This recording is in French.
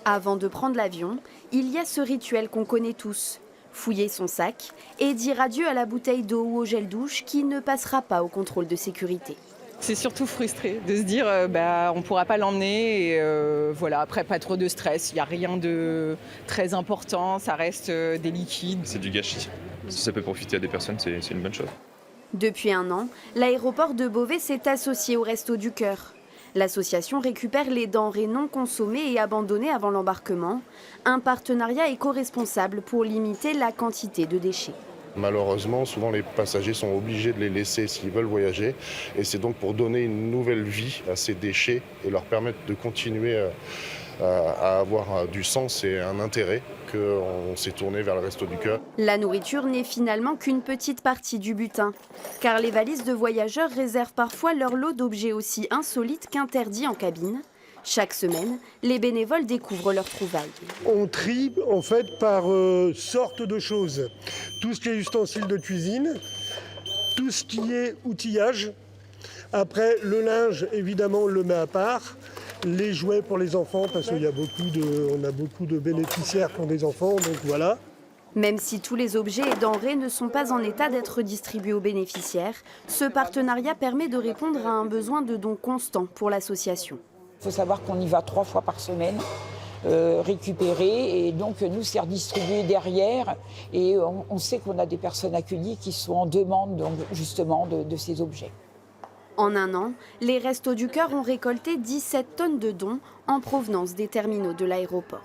Avant de prendre l'avion, il y a ce rituel qu'on connaît tous. Fouiller son sac et dire adieu à la bouteille d'eau ou au gel douche qui ne passera pas au contrôle de sécurité. C'est surtout frustré de se dire on ne pourra pas l'emmener et voilà, après pas trop de stress, il n'y a rien de très important, ça reste des liquides. C'est du gâchis. Si ça peut profiter à des personnes, c'est une bonne chose. Depuis un an, l'aéroport de Beauvais s'est associé au Restos du Cœur. L'association récupère les denrées non consommées et abandonnées avant l'embarquement, un partenariat éco-responsable pour limiter la quantité de déchets. Malheureusement, souvent les passagers sont obligés de les laisser s'ils veulent voyager. Et c'est donc pour donner une nouvelle vie à ces déchets et leur permettre de continuer à avoir du sens et un intérêt qu'on s'est tourné vers le Resto du Cœur. La nourriture n'est finalement qu'une petite partie du butin, car les valises de voyageurs réservent parfois leur lot d'objets aussi insolites qu'interdits en cabine. Chaque semaine, les bénévoles découvrent leurs trouvailles. On trie en fait par sorte de choses. Tout ce qui est ustensiles de cuisine, tout ce qui est outillage. Après, le linge, évidemment, on le met à part. Les jouets pour les enfants, parce qu'on a beaucoup de bénéficiaires qui ont des enfants, donc voilà. Même si tous les objets et denrées ne sont pas en état d'être distribués aux bénéficiaires, ce partenariat permet de répondre à un besoin de dons constants pour l'association. Il faut savoir qu'on y va 3 fois par semaine récupérer et donc nous c'est redistribué derrière et on sait qu'on a des personnes accueillies qui sont en demande donc, justement de ces objets. En un an, les Restos du Cœur ont récolté 17 tonnes de dons en provenance des terminaux de l'aéroport.